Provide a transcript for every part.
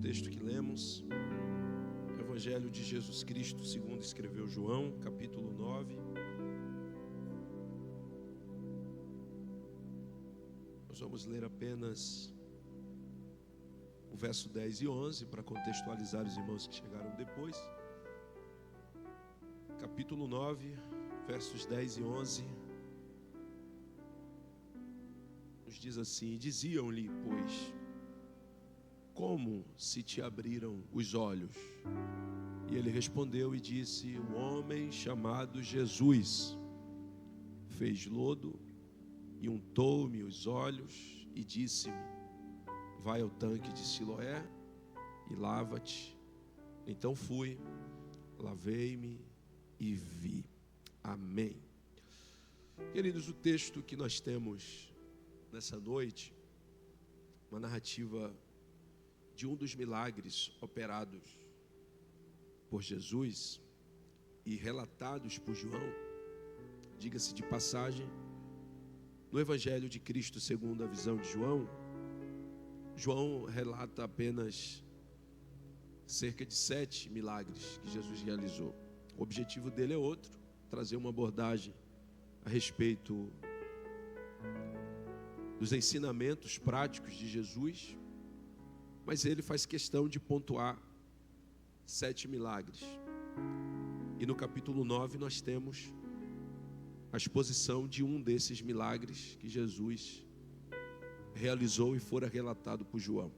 texto que lemos, Evangelho de Jesus Cristo, segundo escreveu João, capítulo 9. Nós vamos ler apenas o verso 10 e 11, para contextualizar os irmãos que chegaram depois. Capítulo 9, versos 10 e 11. Nos diz assim: diziam-lhe, pois, como se te abriram os olhos? E ele respondeu e disse: um homem chamado Jesus fez lodo e untou-me os olhos e disse-me: vai ao tanque de Siloé e lava-te. Então fui, lavei-me e vi. Amém. Queridos, o texto que nós temos nessa noite, uma narrativa de um dos milagres operados por Jesus e relatados por João. Diga-se de passagem, no Evangelho de Cristo segundo a visão de João, João relata apenas cerca de 7 milagres que Jesus realizou. O objetivo dele é outro, trazer uma abordagem a respeito dos ensinamentos práticos de Jesus, mas ele faz questão de pontuar 7 milagres. E no capítulo 9 nós temos a exposição de um desses milagres que Jesus realizou e fora relatado por João.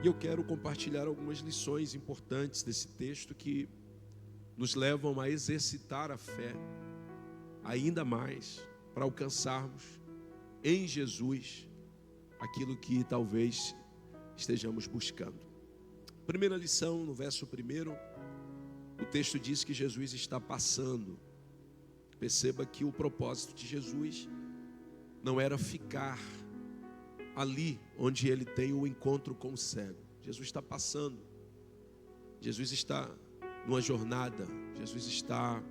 E eu quero compartilhar algumas lições importantes desse texto que nos levam a exercitar a fé ainda mais para alcançarmos em Jesus aquilo que talvez estejamos buscando. Primeira lição, no verso 1, o texto diz que Jesus está passando. Perceba que o propósito de Jesus não era ficar ali onde ele tem o encontro com o cego. Jesus está passando. Jesus está numa jornada. Jesus está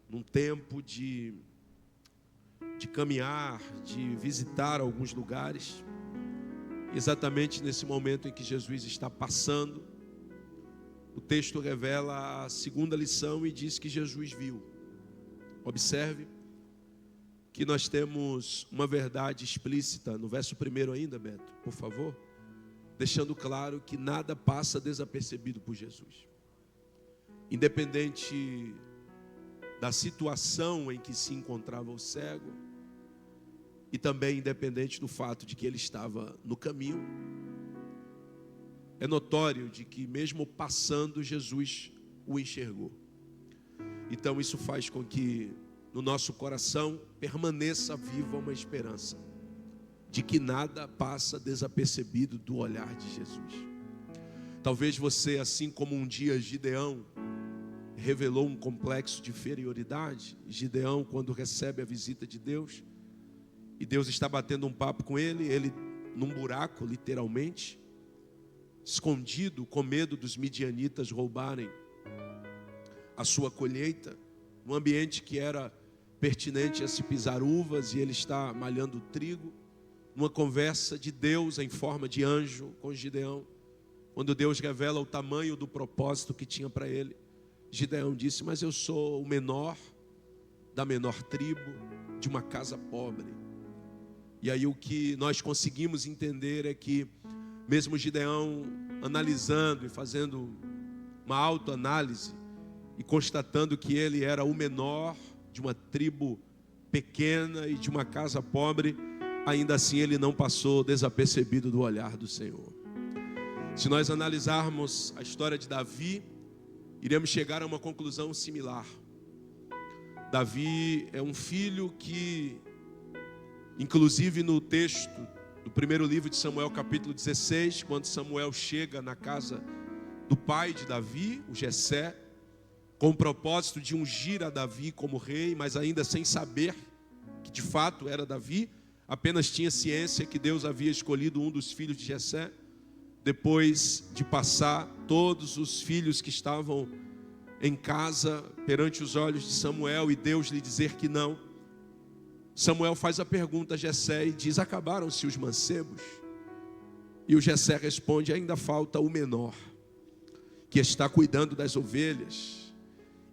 num tempo de caminhar, de visitar alguns lugares. Exatamente nesse momento em que Jesus está passando, o texto revela a segunda lição e diz que Jesus viu. Observe que nós temos uma verdade explícita no verso 1 ainda, Beto, por favor, deixando claro que nada passa desapercebido por Jesus. Independente da situação em que se encontrava o cego, e também independente do fato de que ele estava no caminho, é notório de que mesmo passando, Jesus o enxergou. Então isso faz com que no nosso coração permaneça viva uma esperança de que nada passa desapercebido do olhar de Jesus. Talvez você, assim como um dia Gideão revelou um complexo de inferioridade, Gideão, quando recebe a visita de Deus, e Deus está batendo um papo com ele num buraco, literalmente, escondido, com medo dos midianitas roubarem a sua colheita, num ambiente que era pertinente a se pisar uvas, e ele está malhando trigo, numa conversa de Deus em forma de anjo com Gideão, quando Deus revela o tamanho do propósito que tinha para ele, Gideão disse: mas eu sou o menor da menor tribo, de uma casa pobre. E aí o que nós conseguimos entender é que mesmo Gideão analisando e fazendo uma autoanálise e constatando que ele era o menor de uma tribo pequena e de uma casa pobre, ainda assim ele não passou desapercebido do olhar do Senhor. Se nós analisarmos a história de Davi, iremos chegar a uma conclusão similar. Davi é um filho que, inclusive no texto do primeiro livro de Samuel, capítulo 16, quando Samuel chega na casa do pai de Davi, o Jessé, com o propósito de ungir a Davi como rei, mas ainda sem saber que de fato era Davi, apenas tinha ciência que Deus havia escolhido um dos filhos de Jessé. Depois de passar todos os filhos que estavam em casa perante os olhos de Samuel e Deus lhe dizer que não, Samuel faz a pergunta a Jessé e diz: acabaram-se os mancebos? E o Jessé responde: ainda falta o menor, que está cuidando das ovelhas.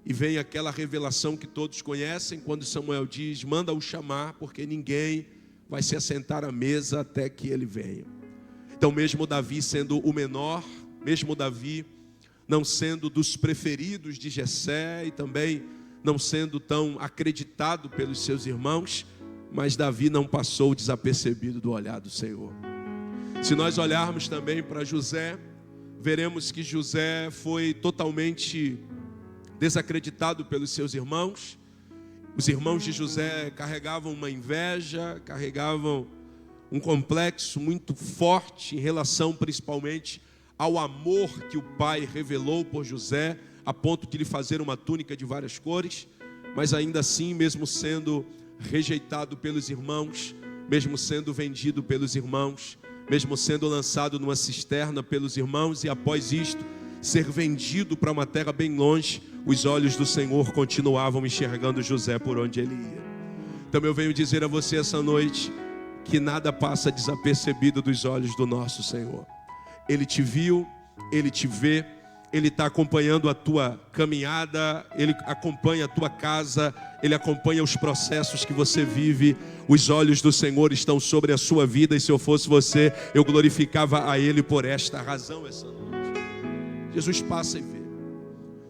E vem aquela revelação que todos conhecem, quando Samuel diz: manda-o chamar, porque ninguém vai se assentar à mesa até que ele venha. Então, mesmo Davi sendo o menor, mesmo Davi não sendo dos preferidos de Jessé e também não sendo tão acreditado pelos seus irmãos, mas Davi não passou desapercebido do olhar do Senhor. Se nós olharmos também para José, veremos que José foi totalmente desacreditado pelos seus irmãos. Os irmãos de José carregavam uma inveja, carregavam um complexo muito forte em relação principalmente ao amor que o pai revelou por José, a ponto de lhe fazer uma túnica de várias cores. Mas ainda assim, mesmo sendo rejeitado pelos irmãos, mesmo sendo vendido pelos irmãos, mesmo sendo lançado numa cisterna pelos irmãos, e após isto ser vendido para uma terra bem longe, os olhos do Senhor continuavam enxergando José por onde ele ia. Então eu venho dizer a você essa noite que nada passa desapercebido dos olhos do nosso Senhor. Ele te viu, Ele te vê, Ele está acompanhando a tua caminhada, Ele acompanha a tua casa, Ele acompanha os processos que você vive. Os olhos do Senhor estão sobre a sua vida, e se eu fosse você, eu glorificava a Ele por esta razão essa noite. Jesus passa e vê.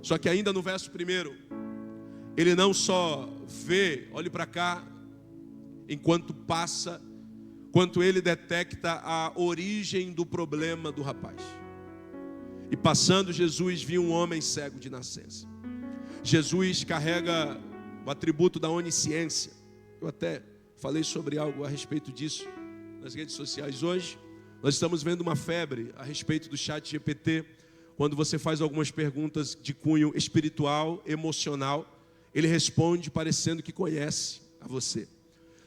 Só que ainda no verso 1, Ele não só vê, olhe para cá, enquanto passa, quanto Ele detecta a origem do problema do rapaz. E passando, Jesus viu um homem cego de nascença. Jesus carrega o atributo da onisciência. Eu até falei sobre algo a respeito disso nas redes sociais hoje. Nós estamos vendo uma febre a respeito do ChatGPT. Quando você faz algumas perguntas de cunho espiritual, emocional, ele responde parecendo que conhece a você.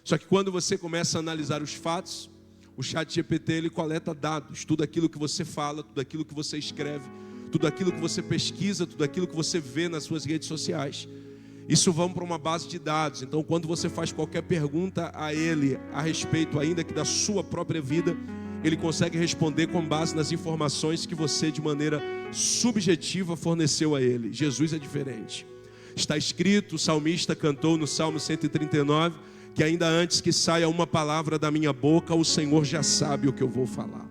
Só que quando você começa a analisar os fatos, o ChatGPT ele coleta dados, tudo aquilo que você fala, tudo aquilo que você escreve, tudo aquilo que você pesquisa, tudo aquilo que você vê nas suas redes sociais. Isso vão para uma base de dados. Então, quando você faz qualquer pergunta a ele a respeito ainda que da sua própria vida, ele consegue responder com base nas informações que você de maneira subjetiva forneceu a ele. Jesus é diferente. Está escrito, o salmista cantou no Salmo 139, que ainda antes que saia uma palavra da minha boca, o Senhor já sabe o que eu vou falar.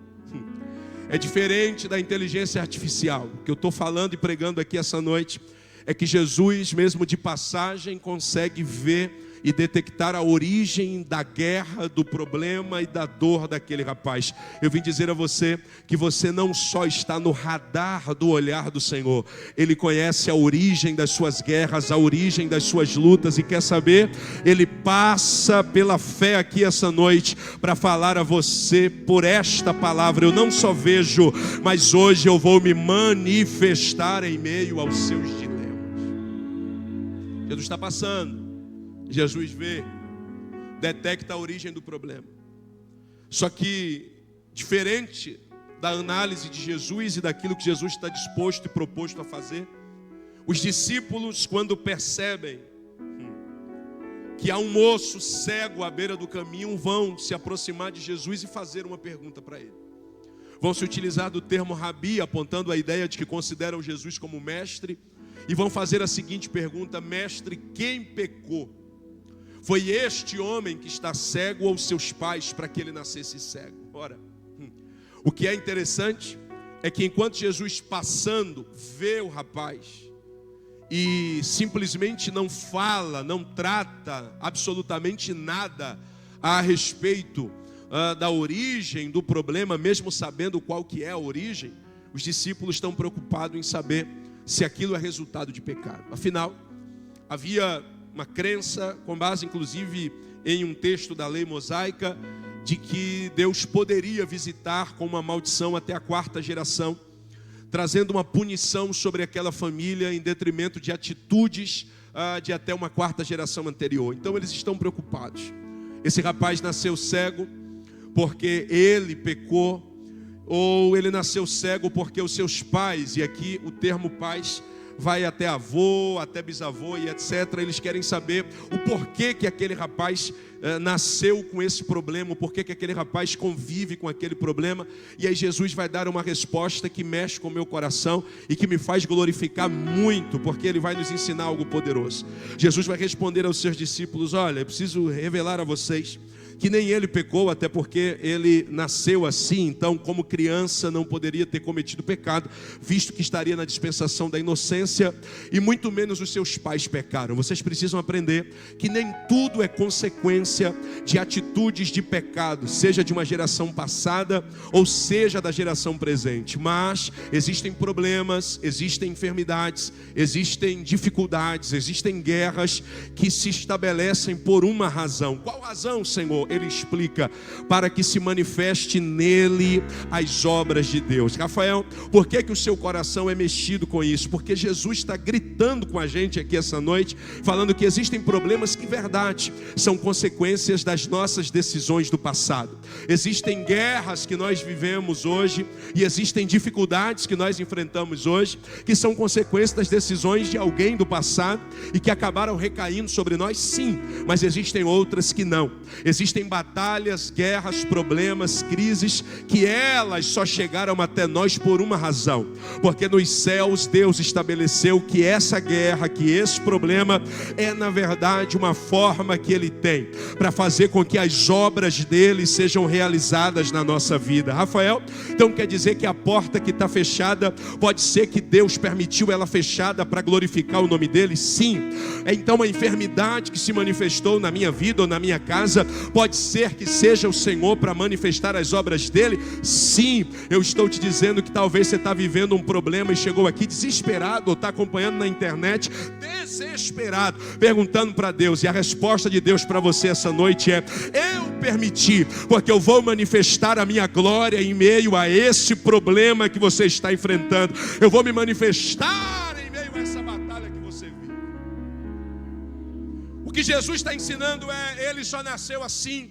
É diferente da inteligência artificial. O que eu estou falando e pregando aqui essa noite é que Jesus, mesmo de passagem, consegue ver e detectar a origem da guerra, do problema e da dor daquele rapaz. Eu vim dizer a você que você não só está no radar do olhar do Senhor, Ele conhece a origem das suas guerras, a origem das suas lutas, e quer saber? Ele passa pela fé aqui essa noite para falar a você por esta palavra. Eu não só vejo, mas hoje eu vou me manifestar em meio aos seus dilemas. Jesus está passando. Jesus vê, detecta a origem do problema. Só que, diferente da análise de Jesus e daquilo que Jesus está disposto e proposto a fazer, os discípulos, quando percebem que há um moço cego à beira do caminho, vão se aproximar de Jesus e fazer uma pergunta para ele. Vão se utilizar do termo rabi, apontando a ideia de que consideram Jesus como mestre, e vão fazer a seguinte pergunta: mestre, quem pecou? Foi este homem que está cego ou seus pais para que ele nascesse cego? Ora, o que é interessante é que enquanto Jesus passando vê o rapaz e simplesmente não fala, não trata absolutamente nada a respeito da origem do problema, mesmo sabendo qual que é a origem, os discípulos estão preocupados em saber se aquilo é resultado de pecado. Afinal, havia uma crença, com base inclusive em um texto da lei mosaica, de que Deus poderia visitar com uma maldição até a 4ª geração, trazendo uma punição sobre aquela família em detrimento de atitudes de até uma 4ª geração anterior. Então eles estão preocupados. Esse rapaz nasceu cego porque ele pecou, ou ele nasceu cego porque os seus pais, e aqui o termo pais vai até avô, até bisavô e etc. Eles querem saber o porquê que aquele rapaz nasceu com esse problema, o porquê que aquele rapaz convive com aquele problema. E aí Jesus vai dar uma resposta que mexe com o meu coração e que me faz glorificar muito, porque ele vai nos ensinar algo poderoso. Jesus vai responder aos seus discípulos: olha, eu preciso revelar a vocês que nem ele pecou, até porque ele nasceu assim, então como criança não poderia ter cometido pecado, visto que estaria na dispensação da inocência, e muito menos os seus pais pecaram. Vocês precisam aprender que nem tudo é consequência de atitudes de pecado, seja de uma geração passada ou seja da geração presente, mas existem problemas, existem enfermidades, existem dificuldades, existem guerras que se estabelecem por uma razão. Qual razão, Senhor? Ele explica: para que se manifeste nele as obras de Deus. Rafael, por que o seu coração é mexido com isso? Porque Jesus está gritando com a gente aqui essa noite, falando que existem problemas que, verdade, são consequências das nossas decisões do passado. Existem guerras que nós vivemos hoje e existem dificuldades que nós enfrentamos hoje, que são consequências das decisões de alguém do passado e que acabaram recaindo sobre nós, sim, mas existem outras que não. Existem batalhas, guerras, problemas, crises, que elas só chegaram até nós por uma razão, porque nos céus Deus estabeleceu que essa guerra, que esse problema é na verdade uma forma que Ele tem para fazer com que as obras dele sejam realizadas na nossa vida. Rafael, então quer dizer que a porta que está fechada, pode ser que Deus permitiu ela fechada para glorificar o nome dele? Sim. Então a enfermidade que se manifestou na minha vida ou na minha casa, pode ser que seja o Senhor para manifestar as obras dele? Sim. Eu estou te dizendo que talvez você está vivendo um problema e chegou aqui desesperado, ou está acompanhando na internet desesperado, perguntando para Deus, e a resposta de Deus para você essa noite é: eu permiti, porque eu vou manifestar a minha glória em meio a esse problema que você está enfrentando. Eu vou me manifestar em meio a essa batalha que você vive. O que Jesus está ensinando é: ele só nasceu assim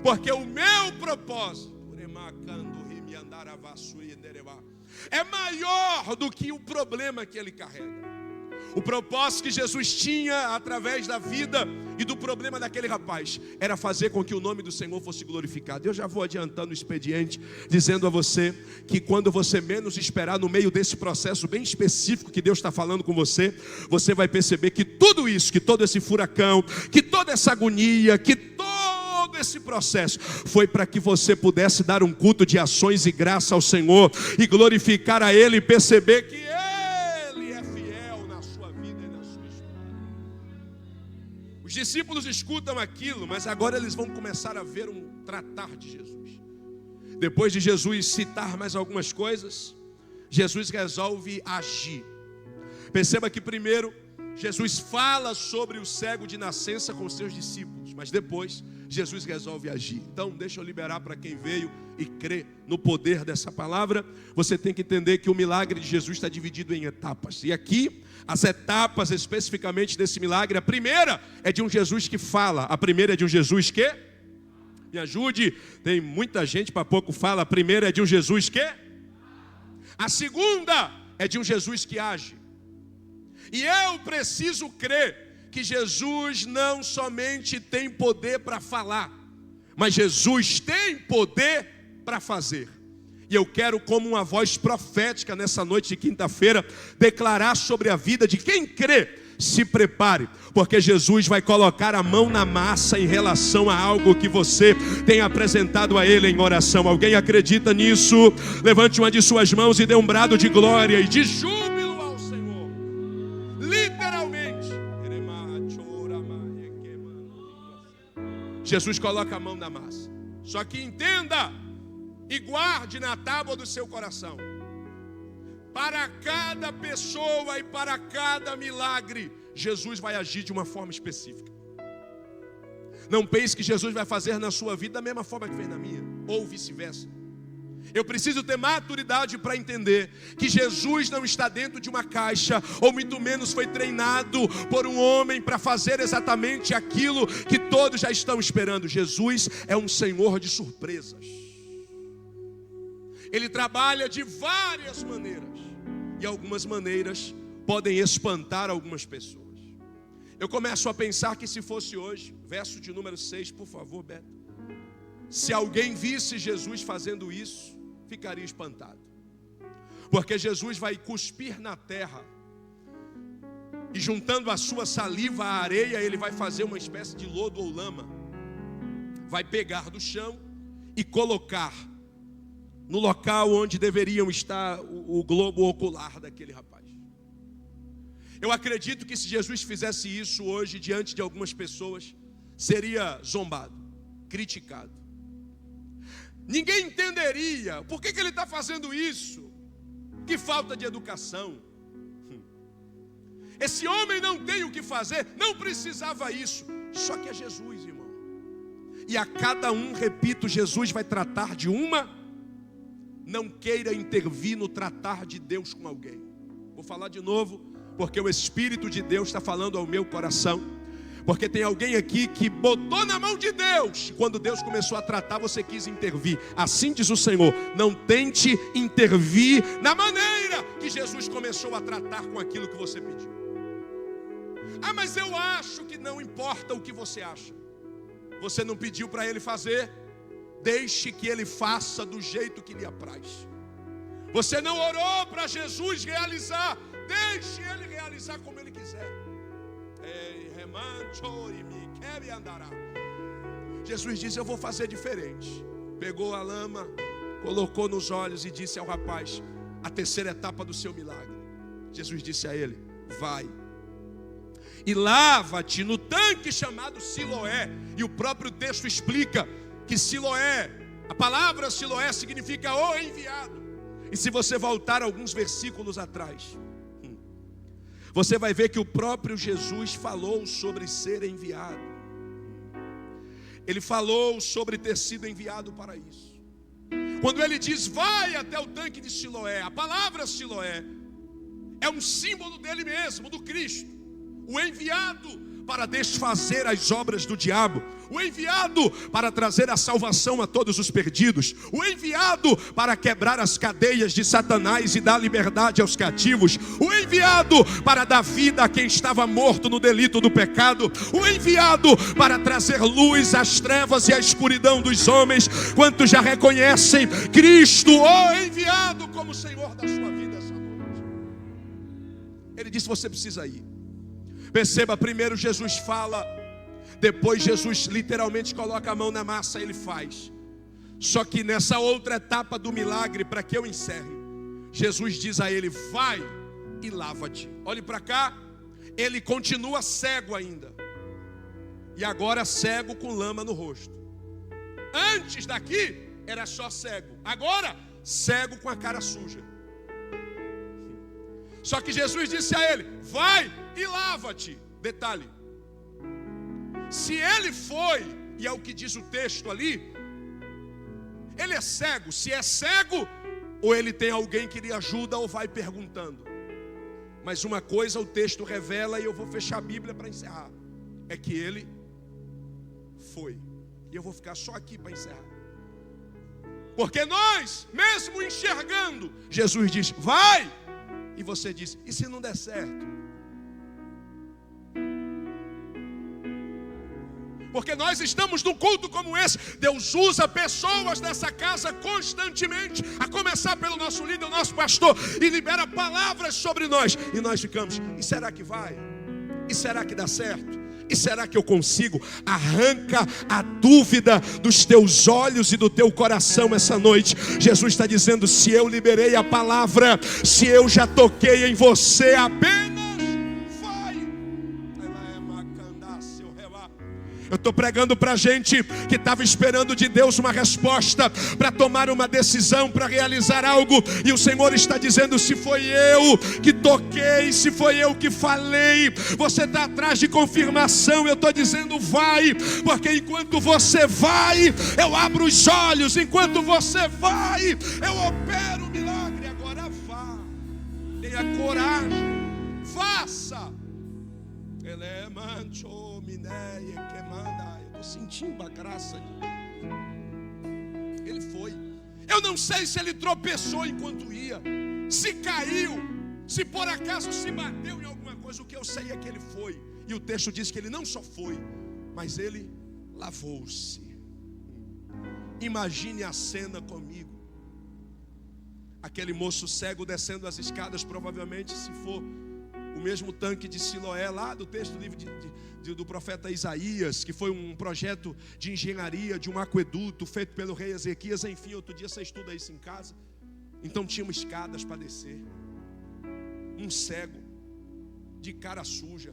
porque o meu propósito é maior do que o problema que ele carrega. O propósito que Jesus tinha através da vida e do problema daquele rapaz era fazer com que o nome do Senhor fosse glorificado. Eu já vou adiantando o expediente, dizendo a você que quando você menos esperar, no meio desse processo bem específico que Deus está falando com você, você vai perceber que tudo isso, que todo esse furacão, que toda essa agonia, que todo esse processo foi para que você pudesse dar um culto de ações e graça ao Senhor e glorificar a Ele e perceber que Ele é fiel na sua vida e na sua história. Os discípulos escutam aquilo, mas agora eles vão começar a ver um tratar de Jesus. Depois de Jesus citar mais algumas coisas, Jesus resolve agir. Perceba que primeiro Jesus fala sobre o cego de nascença com seus discípulos, mas depois Jesus resolve agir. Então deixa eu liberar para quem veio e crê no poder dessa palavra. Você tem que entender que o milagre de Jesus está dividido em etapas. E aqui, as etapas especificamente desse milagre, a primeira é de um Jesus que fala. A primeira é de um Jesus que... Me ajude, tem muita gente para pouco fala. A primeira é de um Jesus que... A segunda é de um Jesus que age. E eu preciso crer que Jesus não somente tem poder para falar, mas Jesus tem poder para fazer. E eu quero, como uma voz profética nessa noite de quinta-feira, declarar sobre a vida de quem crê. Se prepare, porque Jesus vai colocar a mão na massa em relação a algo que você tem apresentado a Ele em oração. Alguém acredita nisso? Levante uma de suas mãos e dê um brado de glória e de júbilo ao Senhor. Literalmente, Jesus coloca a mão na massa. Só que entenda e guarde na tábua do seu coração: para cada pessoa e para cada milagre, Jesus vai agir de uma forma específica. Não pense que Jesus vai fazer na sua vida da mesma forma que fez na minha, ou vice-versa. Eu preciso ter maturidade para entender que Jesus não está dentro de uma caixa, ou muito menos foi treinado por um homem para fazer exatamente aquilo que todos já estão esperando. Jesus é um Senhor de surpresas. Ele trabalha de várias maneiras, e algumas maneiras podem espantar algumas pessoas. Eu começo a pensar que se fosse hoje, verso de número 6, por favor, Beto. Se alguém visse Jesus fazendo isso, ficaria espantado. Porque Jesus vai cuspir na terra e juntando a sua saliva à areia, ele vai fazer uma espécie de lodo ou lama. Vai pegar do chão e colocar no local onde deveriam estar o globo ocular daquele rapaz. Eu acredito que se Jesus fizesse isso hoje diante de algumas pessoas, seria zombado, criticado. Ninguém entenderia por que ele está fazendo isso. Que falta de educação. Esse homem não tem o que fazer, não precisava isso. Só que é Jesus, irmão. E a cada um, repito, Jesus vai tratar de uma. Não queira intervir no tratar de Deus com alguém. Vou falar de novo, porque o Espírito de Deus está falando ao meu coração. Porque tem alguém aqui que botou na mão de Deus. Quando Deus começou a tratar, você quis intervir. Assim diz o Senhor: não tente intervir na maneira que Jesus começou a tratar com aquilo que você pediu. Ah, mas eu acho que não importa o que você acha. Você não pediu para ele fazer? Deixe que ele faça do jeito que lhe apraz. Você não orou para Jesus realizar? Deixe ele realizar como ele quiser. Jesus disse: eu vou fazer diferente. Pegou a lama, colocou nos olhos e disse ao rapaz a terceira etapa do seu milagre. Jesus disse a ele: vai e lava-te no tanque chamado Siloé. E o próprio texto explica que Siloé, a palavra Siloé significa o enviado. E se você voltar alguns versículos atrás, você vai ver que o próprio Jesus falou sobre ser enviado. Ele falou sobre ter sido enviado para isso. Quando ele diz: vai até o tanque de Siloé, a palavra Siloé é um símbolo dele mesmo, do Cristo. O enviado para desfazer as obras do diabo, o enviado para trazer a salvação a todos os perdidos, o enviado para quebrar as cadeias de Satanás e dar liberdade aos cativos, o enviado para dar vida a quem estava morto no delito do pecado, o enviado para trazer luz às trevas e à escuridão dos homens. Quantos já reconhecem Cristo, o enviado, como Senhor da sua vida essa noite? Ele disse: você precisa ir. Perceba, primeiro Jesus fala, depois Jesus literalmente coloca a mão na massa, ele faz. Só que nessa outra etapa do milagre, para que eu encerre, Jesus diz a ele: vai e lava-te. Olhe para cá, ele continua cego ainda. E agora cego com lama no rosto. Antes daqui era só cego, agora cego com a cara suja. Só que Jesus disse a ele: vai e lava-te. Detalhe: se ele foi, e é o que diz o texto ali, ele é cego. Se é cego, ou ele tem alguém que lhe ajuda, ou vai perguntando. Mas uma coisa o texto revela, e eu vou fechar a Bíblia para encerrar, é que ele foi. E eu vou ficar só aqui para encerrar. Porque nós, mesmo enxergando, Jesus diz: vai. E você diz: e se não der certo? Porque nós estamos num culto como esse. Deus usa pessoas dessa casa constantemente, a começar pelo nosso líder, o nosso pastor, e libera palavras sobre nós. E nós ficamos: e será que vai? E será que dá certo? E será que eu consigo? Arranca a dúvida dos teus olhos e do teu coração essa noite. Jesus está dizendo: se eu liberei a palavra, se eu já toquei em você, apenas vai. Eu estou pregando para gente que estava esperando de Deus uma resposta, para tomar uma decisão, para realizar algo. E o Senhor está dizendo: se foi eu que toquei, se foi eu que falei, você está atrás de confirmação. Eu estou dizendo: vai, porque enquanto você vai, eu abro os olhos. Enquanto você vai, eu opero o milagre. Agora vá, tenha coragem, faça. Ele é mancho. Eu estou sentindo a graça de Deus. Ele foi. Eu não sei se ele tropeçou enquanto ia, se caiu, Se por acaso se bateu em alguma coisa, o que eu sei é que ele foi. E o texto diz que ele não só foi, mas ele lavou-se. Imagine a cena comigo. Aquele moço cego descendo as escadas, provavelmente, se for o mesmo tanque de Siloé, lá do texto do livro do profeta Isaías, que foi um projeto de engenharia, de um aqueduto feito pelo rei Ezequias. Enfim, outro dia você estuda isso em casa. Então tinham escadas para descer. Um cego, de cara suja.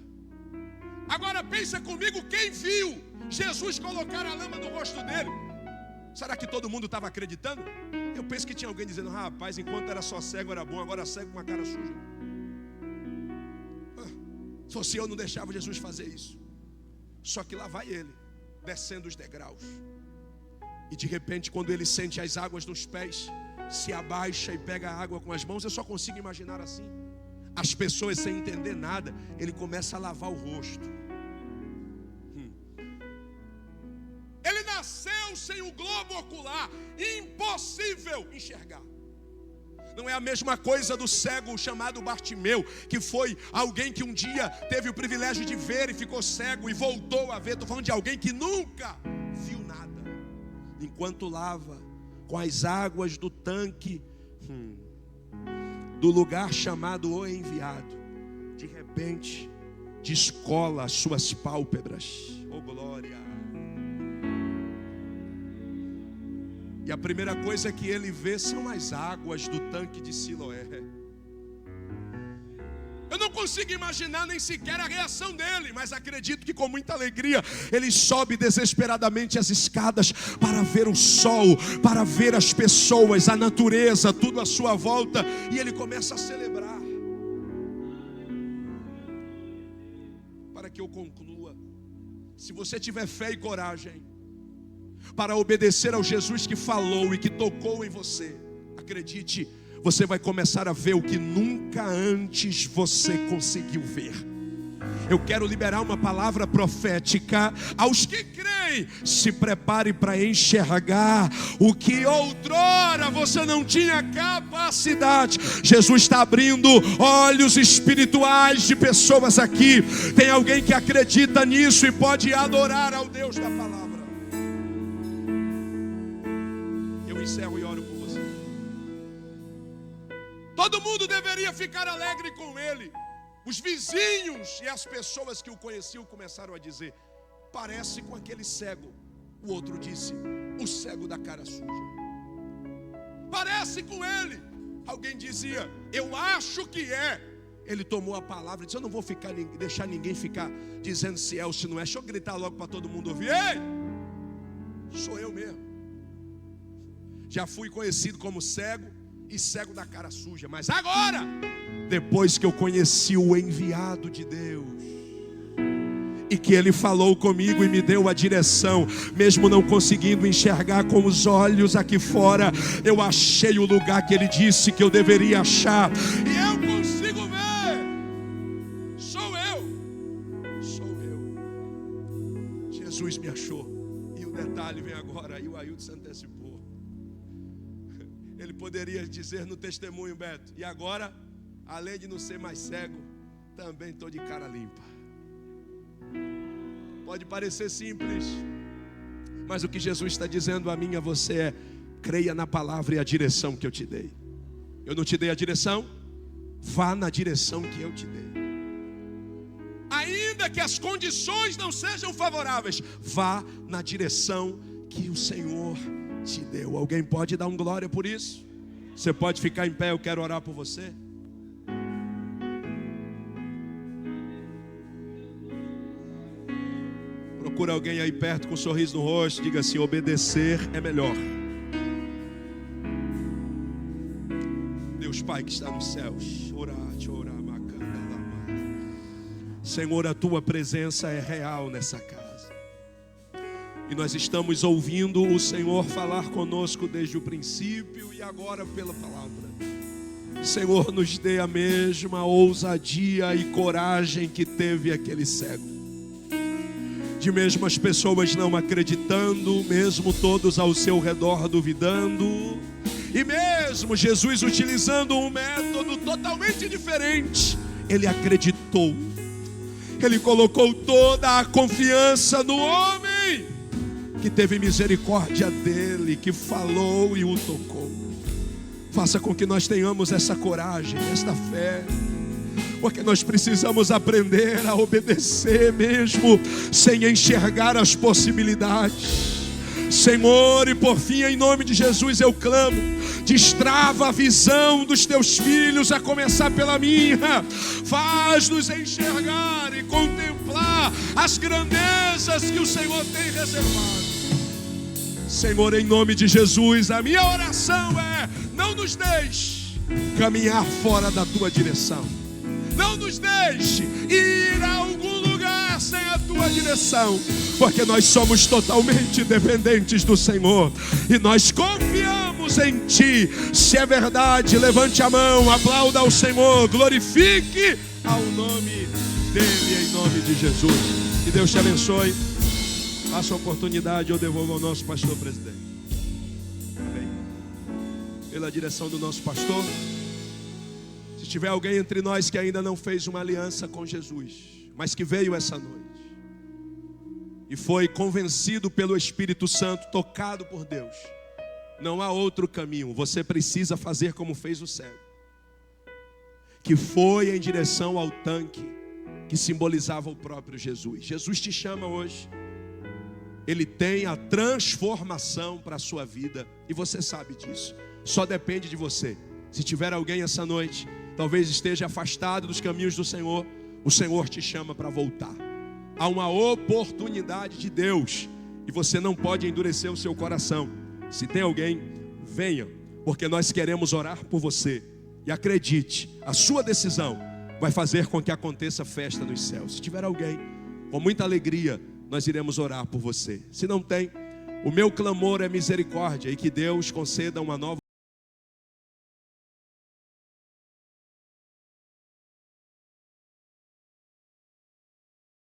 Agora pensa comigo, quem viu Jesus colocar a lama no rosto dele? Será que todo mundo estava acreditando? Eu penso que tinha alguém dizendo: rapaz, enquanto era só cego era bom, agora cego com a cara suja. Se fosse eu, não deixava Jesus fazer isso. Só que lá vai ele, descendo os degraus. E de repente, quando ele sente as águas nos pés, se abaixa e pega a água com as mãos. Eu só consigo imaginar assim. As pessoas sem entender nada, ele começa a lavar o rosto. Ele nasceu sem o globo ocular, impossível enxergar. Não é a mesma coisa do cego chamado Bartimeu, que foi alguém que um dia teve o privilégio de ver e ficou cego e voltou a ver. Estou falando de alguém que nunca viu nada. Enquanto lava com as águas do tanque do lugar chamado O Enviado, de repente descola as suas pálpebras. Oh glória! E a primeira coisa que ele vê são as águas do tanque de Siloé. Eu não consigo imaginar nem sequer a reação dele, mas acredito que com muita alegria ele sobe desesperadamente as escadas para ver o sol, para ver as pessoas, a natureza, tudo à sua volta, e ele começa a celebrar. Para que eu conclua, se você tiver fé e coragem para obedecer ao Jesus que falou e que tocou em você, acredite, você vai começar a ver o que nunca antes você conseguiu ver. Eu quero liberar uma palavra profética aos que creem. Se prepare para enxergar o que outrora você não tinha capacidade. Jesus está abrindo olhos espirituais de pessoas aqui. Tem alguém que acredita nisso e pode adorar ao Deus da palavra. Encerro e oro por você. Todo mundo deveria ficar alegre com ele. Os vizinhos e as pessoas que o conheciam começaram a dizer: parece com aquele cego. O outro disse: o cego da cara suja. Parece com ele. Alguém dizia: eu acho que é. Ele tomou a palavra e disse: eu não vou deixar ninguém ficar dizendo se é ou se não é. Deixa eu gritar logo para todo mundo ouvir: ei, sou eu mesmo. Já fui conhecido como cego e cego da cara suja. Mas agora, depois que eu conheci o enviado de Deus, e que ele falou comigo e me deu a direção, mesmo não conseguindo enxergar com os olhos aqui fora, eu achei o lugar que ele disse que eu deveria achar. E eu consigo ver. Sou eu. Jesus me achou. E o detalhe vem agora. Aí o Ailton se antecipou. Ele poderia dizer no testemunho: Beto, e agora, além de não ser mais cego, também estou de cara limpa. Pode parecer simples, mas o que Jesus está dizendo a mim e a você é: creia na palavra e a direção que eu te dei. Eu não te dei a direção? Vá na direção que eu te dei. Ainda que as condições não sejam favoráveis, vá na direção que o Senhor te deu. Alguém pode dar um glória por isso? Você pode ficar em pé, eu quero orar por você. Procura alguém aí perto com um sorriso no rosto, diga assim: obedecer é melhor. Deus Pai que está nos céus, Senhor, a tua presença é real nessa casa. E nós estamos ouvindo o Senhor falar conosco desde o princípio e agora pela palavra. Senhor, nos dê a mesma ousadia e coragem que teve aquele cego. De mesmo as pessoas não acreditando, mesmo todos ao seu redor duvidando, E mesmo Jesus utilizando um método totalmente diferente, ele acreditou. Ele colocou toda a confiança no homem, que teve misericórdia dele, que falou e o tocou. Faça com que nós tenhamos essa coragem, esta fé, porque nós precisamos aprender a obedecer mesmo sem enxergar as possibilidades. Senhor, e por fim, em nome de Jesus eu clamo, destrava a visão dos teus filhos, a começar pela minha. Faz-nos enxergar e contemplar as grandezas que o Senhor tem reservado. Senhor, em nome de Jesus, a minha oração é: não nos deixe caminhar fora da tua direção. Não nos deixe ir a algum lugar sem a tua direção, porque nós somos totalmente dependentes do Senhor e nós confiamos em Ti. Se é verdade, levante a mão, aplauda ao Senhor, glorifique ao nome dEle, em nome de Jesus. Que Deus te abençoe. Passa a oportunidade, eu devolvo ao nosso pastor presidente. Amém. Pela direção do nosso pastor. Se tiver alguém entre nós que ainda não fez uma aliança com Jesus, mas que veio essa noite e foi convencido pelo Espírito Santo, tocado por Deus, não há outro caminho. Você precisa fazer como fez o cego, que foi em direção ao tanque que simbolizava o próprio Jesus. Jesus te chama hoje. Ele tem a transformação para a sua vida e você sabe disso. Só depende de você. Se tiver alguém essa noite, talvez esteja afastado dos caminhos do Senhor, o Senhor te chama para voltar. Há uma oportunidade de Deus e você não pode endurecer o seu coração. Se tem alguém, venha, porque nós queremos orar por você. E acredite, a sua decisão vai fazer com que aconteça festa nos céus. Se tiver alguém, com muita alegria, nós iremos orar por você. Se não tem, o meu clamor é misericórdia e que Deus conceda uma nova